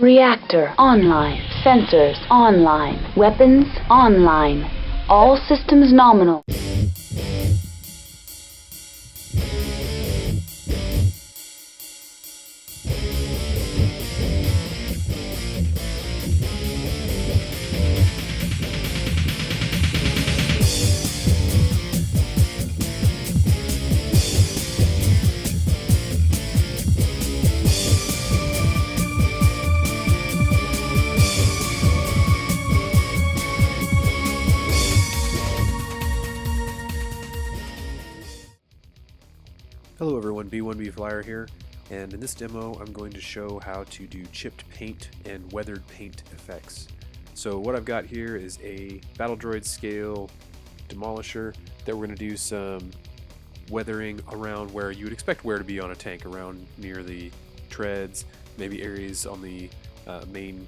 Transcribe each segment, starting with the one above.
Reactor online. Sensors online. Weapons online. All systems nominal. Hello everyone, B1B Flyer here, and in this demo I'm going to show how to do chipped paint and weathered paint effects. So what I've got here is a Battle Droid scale demolisher that we're going to do some weathering around where you would expect wear to be on a tank, around near the treads, maybe areas on the main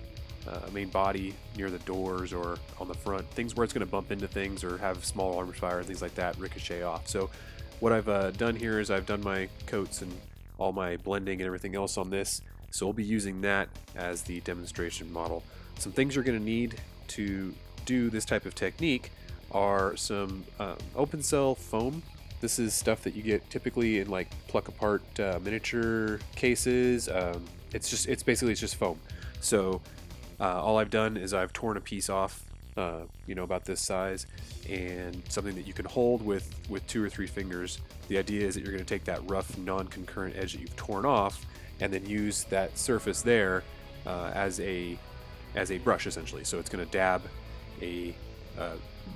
body near the doors or on the front, things where it's going to bump into things or have small armor fire and things like that ricochet off. So what I've done here is I've done my coats and all my blending and everything else on this, so we'll be using that as the demonstration model. Some things you're going to need to do this type of technique are some open cell foam. This is stuff that you get typically in like pluck apart miniature cases. It's basically just foam. So all I've done is I've torn a piece off, about this size, and something that you can hold with 2 or 3 fingers. The idea is that you're going to take that rough non-concurrent edge that you've torn off and then use that surface there as a brush essentially. So it's going to dab a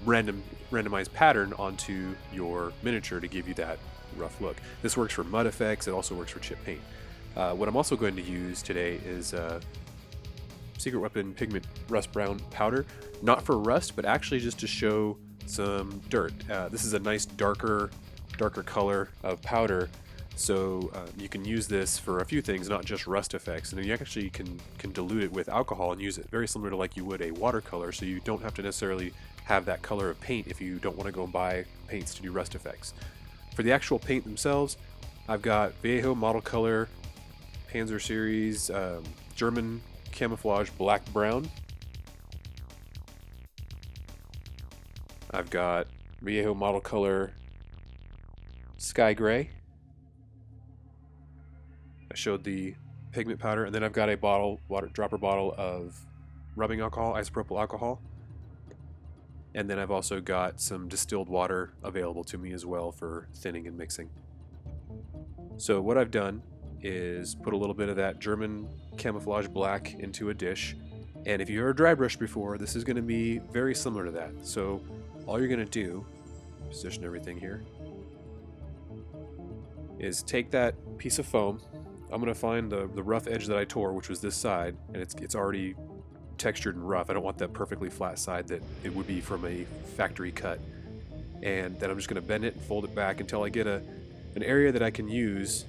randomized pattern onto your miniature to give you that rough look. This works for mud effects. It also works for chip paint. What I'm also going to use today is Secret Weapon Pigment Rust Brown powder, not for rust, but actually just to show some dirt. This is a nice darker color of powder, so you can use this for a few things, not just rust effects. And then you actually can dilute it with alcohol and use it very similar to like you would a watercolor, so you don't have to necessarily have that color of paint if you don't want to go and buy paints to do rust effects. For the actual paint themselves, I've got Vallejo Model Color Panzer Series German Camouflage Black Brown. I've got Vallejo Model Color Sky Gray. I showed the pigment powder, and then I've got a dropper bottle of rubbing alcohol, isopropyl alcohol. And then I've also got some distilled water available to me as well for thinning and mixing. So what I've done is put a little bit of that German camouflage black into a dish, and if you've ever dry brushed before, this is going to be very similar to that. So all you're going to do, position everything here, is take that piece of foam. I'm going to find the rough edge that I tore, which was this side, and it's already textured and rough. I don't want that perfectly flat side that it would be from a factory cut. And then I'm just going to bend it and fold it back until I get an area that I can use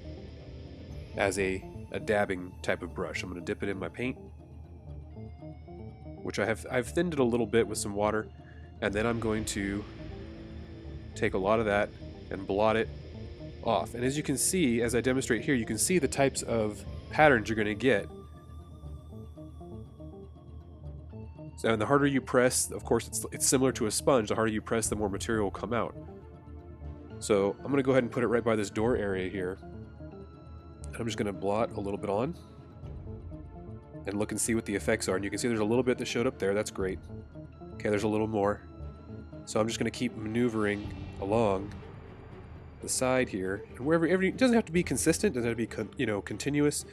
as a dabbing type of brush. I'm going to dip it in my paint, which I've thinned it a little bit with some water, and then I'm going to take a lot of that and blot it off. And as you can see, as I demonstrate here, you can see the types of patterns you're going to get. So, and the harder you press, of course it's similar to a sponge, the harder you press, the more material will come out. So I'm going to go ahead and put it right by this door area here. I'm just going to blot a little bit on and look and see what the effects are. And you can see there's a little bit that showed up there. That's great. Okay, there's a little more. So I'm just going to keep maneuvering along the side here. And wherever, it doesn't have to be consistent. It doesn't have to be continuous.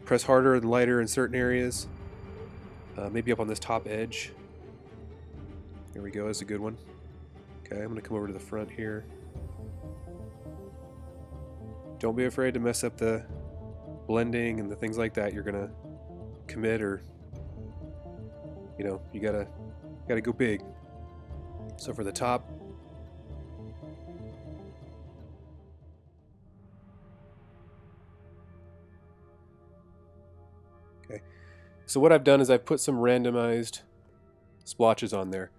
Press harder and lighter in certain areas. Maybe up on this top edge. There we go. That's a good one. Okay, I'm going to come over to the front here. Don't be afraid to mess up the blending and the things like that. You're gonna commit, or you gotta go big. So for the top, okay. So what I've done is I've put some randomized splotches on there.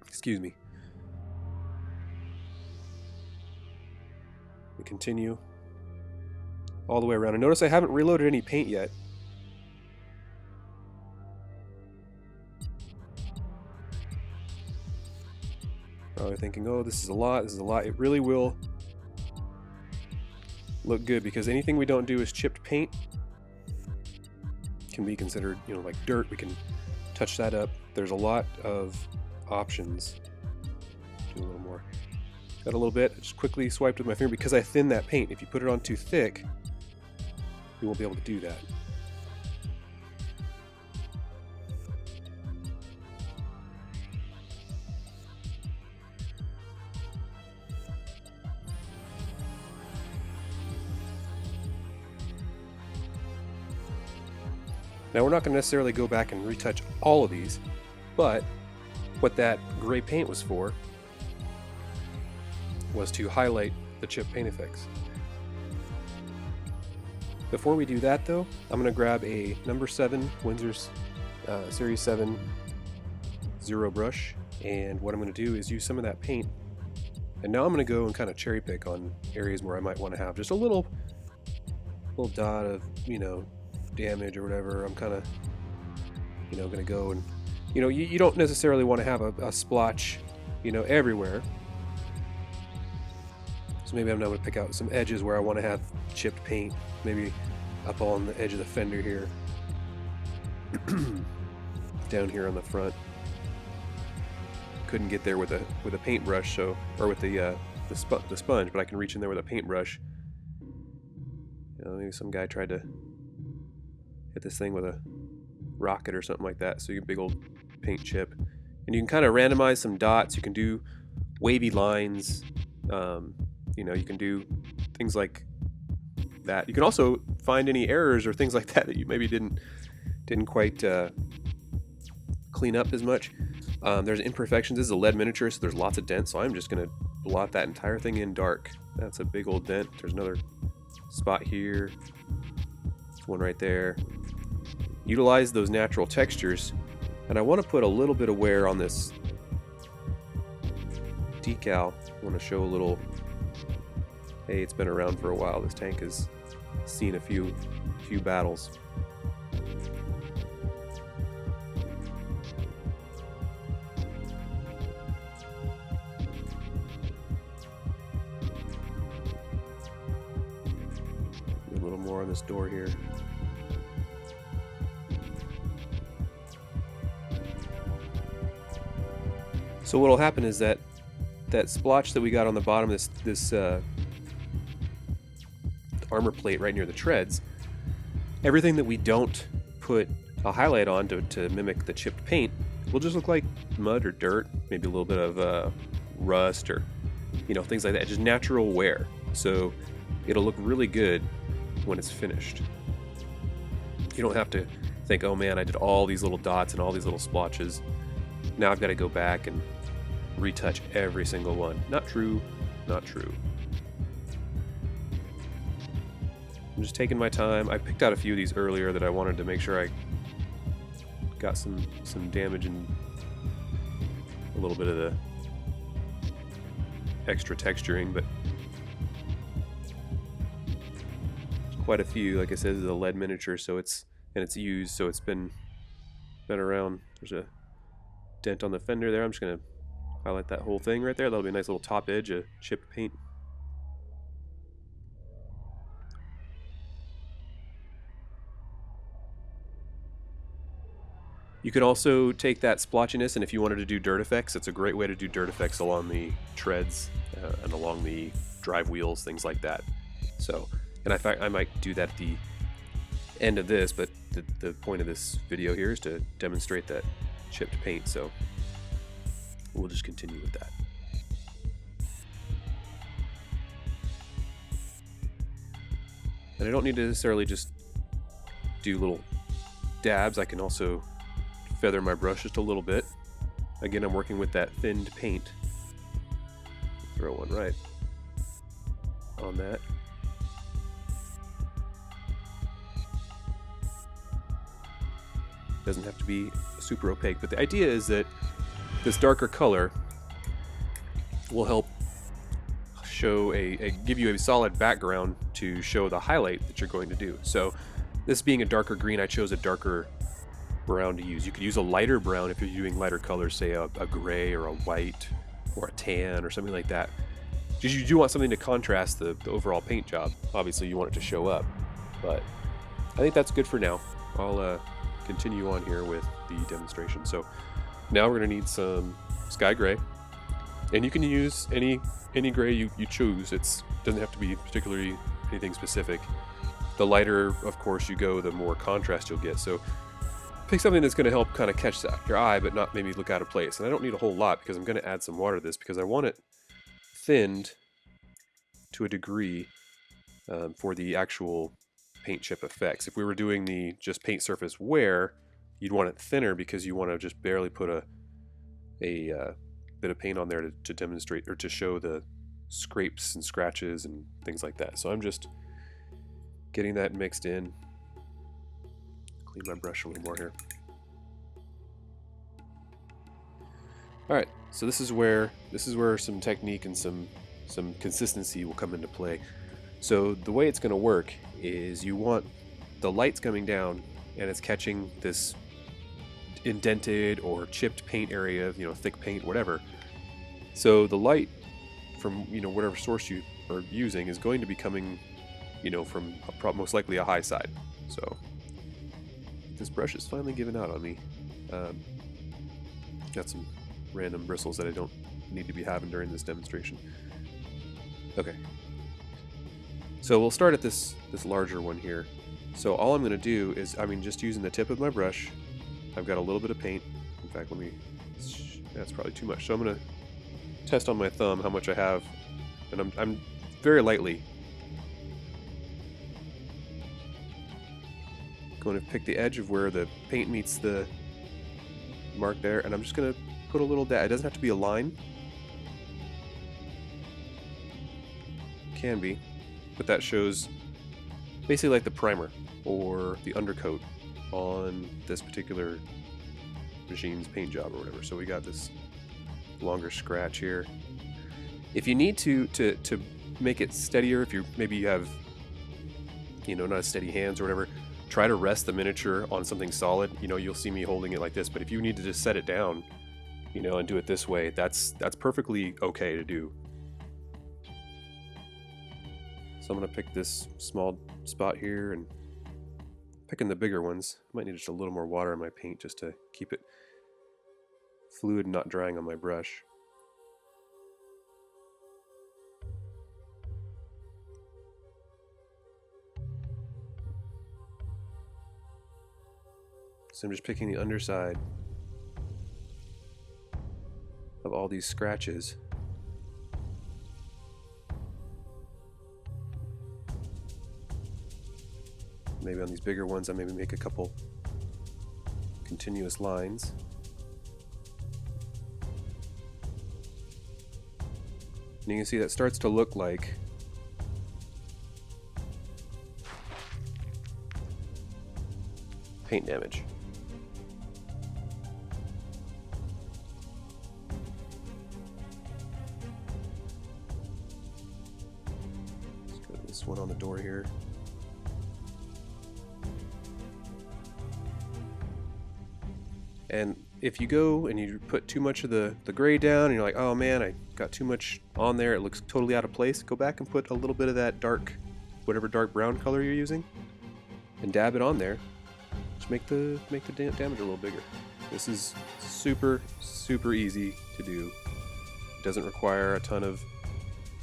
Excuse me. We continue all the way around. And notice I haven't reloaded any paint yet. Probably thinking, oh, this is a lot, this is a lot. It really will look good because anything we don't do is chipped paint can be considered, you know, like dirt. We can touch that up. There's a lot of options. Do a little more. Got a little bit. I just quickly swiped with my finger because I thinned that paint. If you put it on too thick, you won't be able to do that. Now we're not going to necessarily go back and retouch all of these, but what that gray paint was for was to highlight the chip paint effects. Before we do that though, I'm going to grab a number 7 Windsor's Series 7 Zero brush, and what I'm going to do is use some of that paint, and now I'm going to go and kind of cherry pick on areas where I might want to have just a little dot of, you know, damage or whatever. I'm kind of, you know, going to go and, you know, you don't necessarily want to have a splotch, you know, everywhere. So maybe I'm now going to pick out some edges where I want to have chipped paint, maybe up on the edge of the fender here, down here on the front. Couldn't get there with a paintbrush, so, or with the sponge, but I can reach in there with a paintbrush. You know, maybe some guy tried to hit this thing with a rocket or something like that, so you get a big old paint chip. And you can kind of randomize some dots. You can do wavy lines. You know, you can do things like that. You can also find any errors or things like that that you maybe didn't quite clean up as much. There's imperfections. This is a lead miniature, so there's lots of dents, so I'm just going to blot that entire thing in dark. That's a big old dent. There's another spot here. There's one right there. Utilize those natural textures, and I want to put a little bit of wear on this decal. I want to show a little, hey, it's been around for a while. This tank has seen a few battles. A little more on this door here. So what will happen is that splotch that we got on the bottom of this armor plate right near the treads, everything that we don't put a highlight on to mimic the chipped paint will just look like mud or dirt, maybe a little bit of rust or, you know, things like that, just natural wear. So it'll look really good when it's finished. You don't have to think, oh man, I did all these little dots and all these little splotches. Now I've got to go back and retouch every single one. Not true, not true. I'm just taking my time. I picked out a few of these earlier that I wanted to make sure I got some damage and a little bit of the extra texturing, but there's quite a few. Like I said, this is a lead miniature, so it's used, so it's been around. There's a dent on the fender there. I'm just gonna highlight that whole thing right there. That'll be a nice little top edge of chipped paint. You can also take that splotchiness, and if you wanted to do dirt effects, it's a great way to do dirt effects along the treads and along the drive wheels, things like that. So, and in fact, I might do that at the end of this, but the point of this video here is to demonstrate that chipped paint, so we'll just continue with that. And I don't need to necessarily just do little dabs. I can also feather my brush just a little bit. Again, I'm working with that thinned paint. Throw one right on that. Doesn't have to be super opaque, but the idea is that this darker color will help show give you a solid background to show the highlight that you're going to do. So this being a darker green, I chose a darker brown to use. You could use a lighter brown if you're doing lighter colors, say a gray or a white or a tan or something like that. Because you do want something to contrast the overall paint job. Obviously you want it to show up, but I think that's good for now. I'll continue on here with the demonstration. So now we're going to need some sky gray, and you can use any gray you choose. It doesn't have to be particularly anything specific. The lighter, of course, you go, the more contrast you'll get. So pick something that's going to help kind of catch your eye, but not maybe look out of place. And I don't need a whole lot because I'm going to add some water to this because I want it thinned to a degree for the actual paint chip effects. If we were doing the just paint surface wear, you'd want it thinner because you want to just barely put a bit of paint on there to demonstrate or to show the scrapes and scratches and things like that. So I'm just getting that mixed in. Clean my brush a little more here. Alright, so this is where some technique and some consistency will come into play. So the way it's going to work is you want the light's coming down and it's catching this indented or chipped paint area, thick paint, whatever. So the light from whatever source you are using is going to be coming from most likely a high side. So this brush is finally giving out on me. Got some random bristles that I don't need to be having during this demonstration. Okay. So we'll start at this larger one here. So all I'm going to do is, just using the tip of my brush, I've got a little bit of paint. In fact, that's probably too much. So I'm going to test on my thumb how much I have, and I'm very lightly going to pick the edge of where the paint meets the mark there, and I'm just going to put a little dab. It doesn't have to be a line. Can be. But that shows basically like the primer or the undercoat on this particular machine's paint job or whatever. So we got this longer scratch here. If you need to make it steadier, if you have not as steady hands or whatever, try to rest the miniature on something solid. You'll see me holding it like this, but if you need to just set it down, and do it this way, that's perfectly okay to do. So I'm going to pick this small spot here and picking the bigger ones. I might need just a little more water in my paint just to keep it fluid and not drying on my brush. So I'm just picking the underside of all these scratches. Maybe on these bigger ones I maybe make a couple continuous lines. And you can see that starts to look like paint damage. Let's go to this one on the door here. And if you go and you put too much of the gray down and you're like, oh man, I got too much on there, it looks totally out of place, go back and put a little bit of that whatever dark brown color you're using, and dab it on there. Just make the damage a little bigger. This is super easy to do. It doesn't require a ton of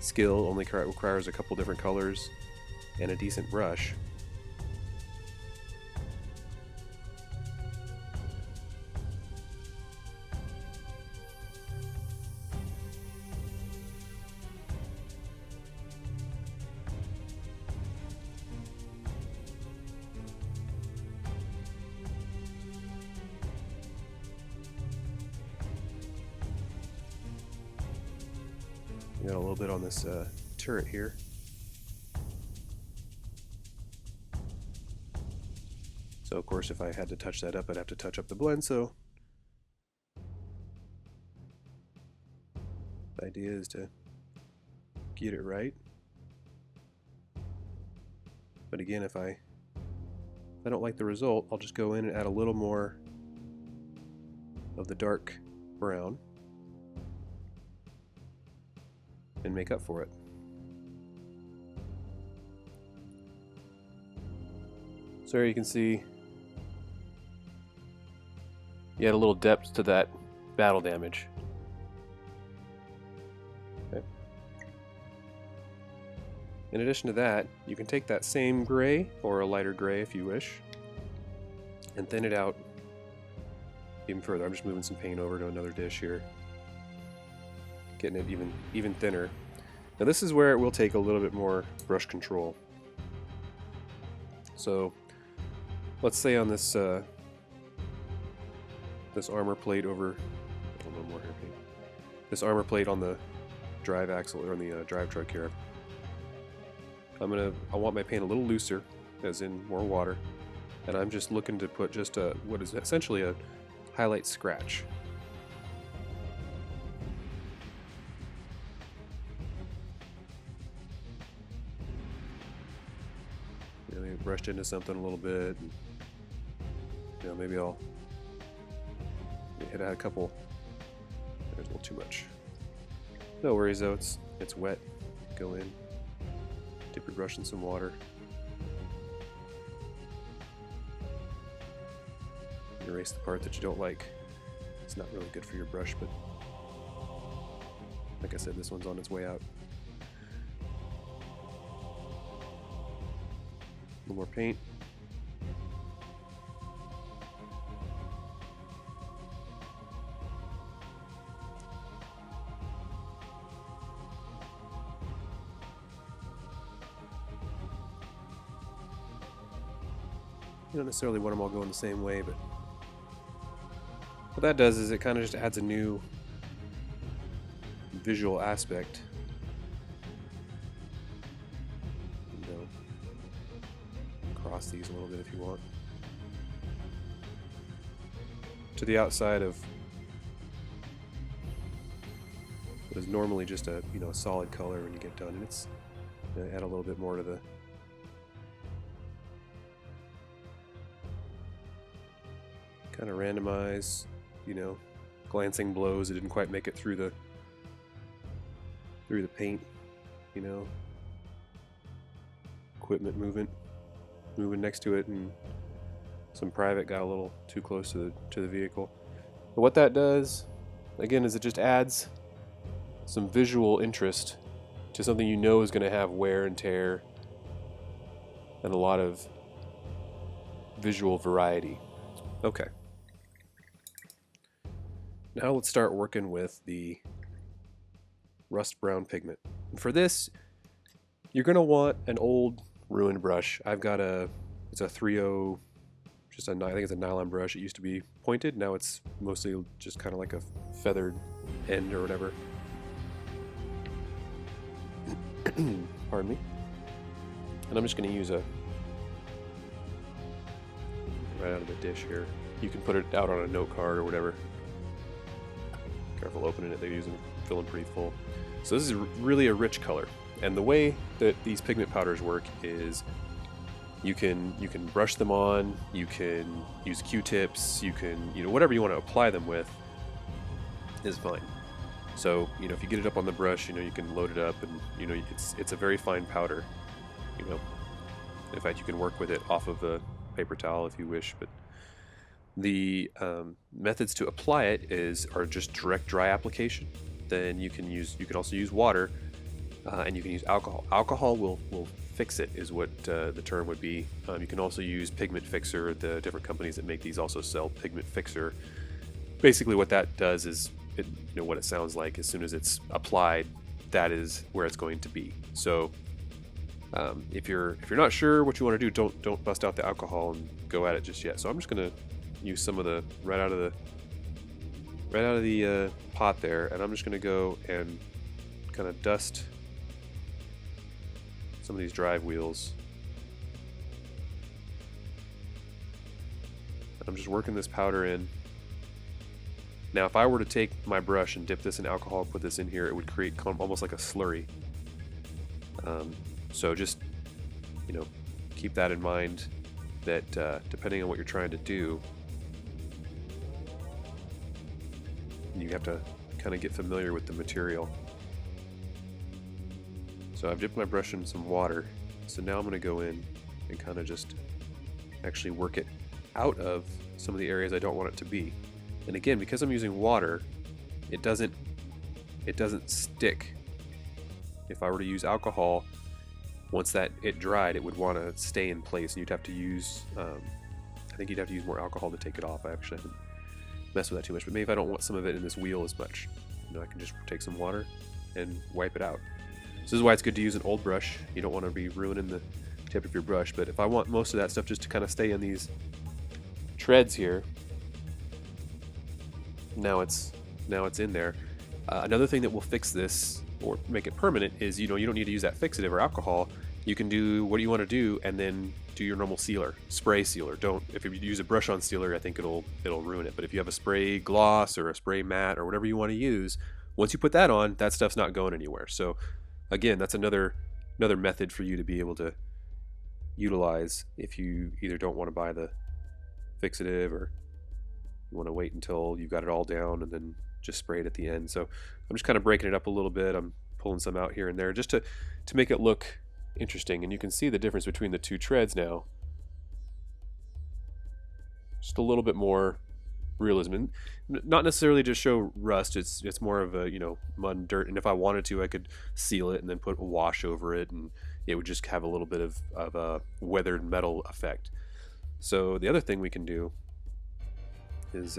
skill, only requires a couple different colors and a decent brush. Got a little bit on this turret here. So of course if I had to touch that up, I'd have to touch up the blend, so the idea is to get it right. But again, if I don't like the result, I'll just go in and add a little more of the dark brown. and make up for it. So here you can see you add a little depth to that battle damage. Okay. In addition to that, you can take that same gray, or a lighter gray if you wish, and thin it out even further. I'm just moving some paint over to another dish here, getting it even thinner. Now this is where it will take a little bit more brush control. So let's say on this this armor plate over, a little more hair paint. This armor plate on the drive axle, or on the drive truck here. I want my paint a little looser, as in more water, and I'm just looking to put just what is essentially a highlight scratch. You know, maybe brushed into something a little bit. And, you know, maybe I'll hit a couple. There's a little too much. No worries though. It's wet. Go in. Dip your brush in some water. Erase the part that you don't like. It's not really good for your brush, but like I said, this one's on its way out. A little more paint. You don't necessarily want them all going the same way, but what that does is it kind of just adds a new visual aspect. You know, cross these a little bit if you want. To the outside of what is normally just a solid color when you get done, and it's add a little bit more to the kind of randomize, glancing blows. It didn't quite make it through the paint, equipment moving next to it, and some private got a little too close to the vehicle. But what that does, again, is it just adds some visual interest to something is going to have wear and tear and a lot of visual variety. Okay. Now let's start working with the rust brown pigment. And for this, you're going to want an old ruined brush. I've got it's a 3.0, I think it's a nylon brush. It used to be pointed, now it's mostly just kind of like a feathered end or whatever. Pardon me. And I'm just going to use right out of the dish here. You can put it out on a note card or whatever. Careful opening it, they're filling pretty full. So this is really a rich color, and the way that these pigment powders work is you can brush them on, you can use Q-tips, you can whatever you want to apply them with is fine. So if you get it up on the brush, you can load it up, and it's a very fine powder. In fact, you can work with it off of a paper towel if you wish, but the methods to apply it are just direct dry application. Then you can also use water, and you can use alcohol. Alcohol will fix it, is what the term would be. You can also use Pigment Fixer. The different companies that make these also sell Pigment Fixer. Basically, what that does is what it sounds like. As soon as it's applied, that is where it's going to be. So if you're not sure what you want to do, don't bust out the alcohol and go at it just yet. So I'm just gonna use some of the right out of the pot there, and I'm just gonna go and kind of dust some of these drive wheels. And I'm just working this powder in. Now, if I were to take my brush and dip this in alcohol, put this in here, it would create almost like a slurry. So just keep that in mind, that depending on what you're trying to do, you have to kind of get familiar with the material. So I've dipped my brush in some water. So now I'm going to go in and kind of just actually work it out of some of the areas I don't want it to be. And again, because I'm using water, it doesn't stick. If I were to use alcohol, once it dried, it would want to stay in place, and you'd have to use I think you'd have to use more alcohol to take it off. I actually haven't messed with that too much, but maybe if I don't want some of it in this wheel as much, I can just take some water and wipe it out. So this is why it's good to use an old brush. You don't want to be ruining the tip of your brush, but if I want most of that stuff just to kind of stay in these treads here, now it's in there. Another thing that will fix this or make it permanent is you don't need to use that fixative or alcohol. You can do what you want to do and then do your normal sealer, spray sealer. If you use a brush on sealer, I think it'll ruin it. But if you have a spray gloss or a spray matte or whatever you want to use, once you put that on, that stuff's not going anywhere. So again, that's another method for you to be able to utilize if you either don't want to buy the fixative or you want to wait until you've got it all down and then just spray it at the end. So I'm just kind of breaking it up a little bit. I'm pulling some out here and there just to make it look interesting, and you can see the difference between the two treads now. Just a little bit more realism, and not necessarily to show rust. It's more of a mud and dirt, and if I wanted to, I could seal it and then put a wash over it, and it would just have a little bit of a weathered metal effect. So the other thing we can do is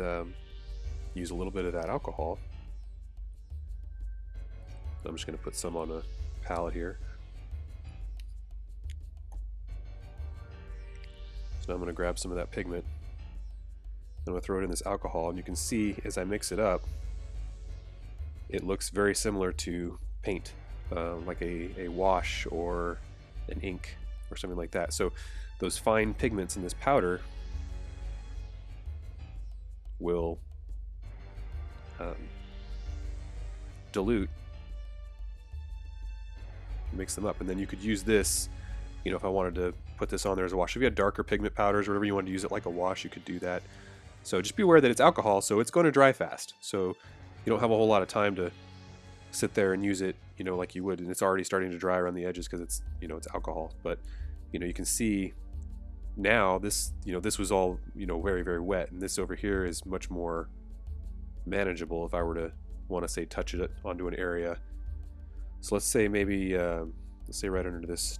use a little bit of that alcohol. I'm just going to put some on a palette here. So now I'm going to grab some of that pigment. I'm going to throw it in this alcohol, and you can see as I mix it up, it looks very similar to paint, like a wash or an ink or something like that. So those fine pigments in this powder will dilute, mix them up, and then you could use this, if I wanted to put this on there as a wash. If you had darker pigment powders or whatever, you wanted to use it like a wash, you could do that. So just be aware that it's alcohol, so it's going to dry fast. So you don't have a whole lot of time to sit there and use it, like you would, and it's already starting to dry around the edges because it's, it's alcohol. But you can see now this, this was all, very, very wet, and this over here is much more manageable if I were to want to say touch it onto an area. So let's say maybe let's say right under this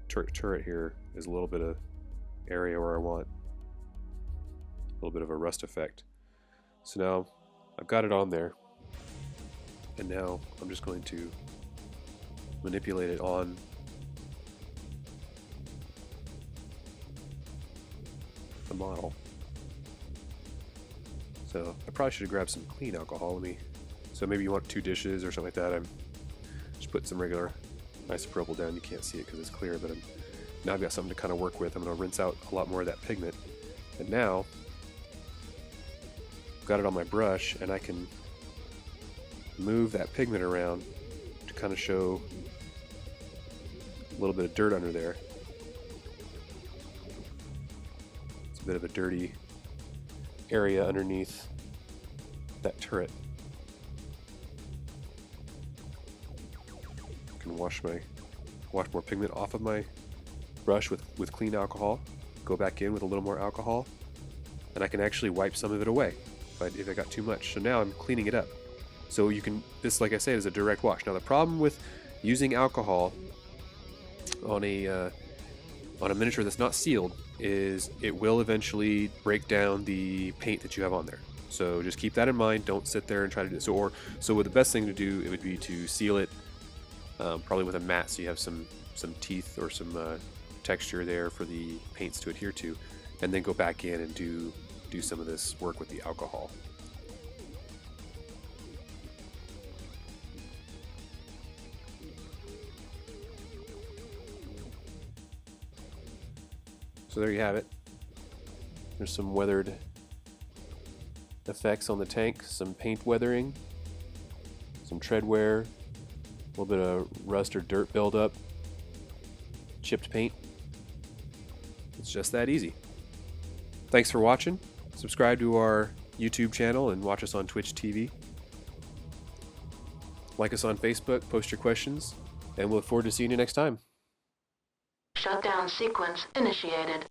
turret here is a little bit of area where I want a little bit of a rust effect. So now I've got it on there, and now I'm just going to manipulate it on the model. So I probably should have grabbed some clean alcohol. So maybe you want 2 dishes or something like that. I'm just putting some regular isopropyl down. You can't see it because it's clear, but now I've got something to kind of work with. I'm going to rinse out a lot more of that pigment, and now I've got it on my brush, and I can move that pigment around to kind of show a little bit of dirt under there. It's a bit of a dirty area underneath that turret. I can wash more pigment off of my brush with clean alcohol, go back in with a little more alcohol, and I can actually wipe some of it away if I got too much. So now I'm cleaning it up. So this, like I said, is a direct wash. Now the problem with using alcohol on a miniature that's not sealed is it will eventually break down the paint that you have on there. So just keep that in mind. Don't sit there and try to do so. So the best thing to do, it would be to seal it, probably with a mat, so you have some teeth or some texture there for the paints to adhere to, and then go back in and do some of this work with the alcohol. So there you have it. There's some weathered effects on the tank, some paint weathering, some tread wear, a little bit of rust or dirt buildup, chipped paint. It's just that easy. Thanks for watching. Subscribe to our YouTube channel and watch us on Twitch TV. Like us on Facebook, post your questions. and we look forward to seeing you next time. Shutdown sequence initiated.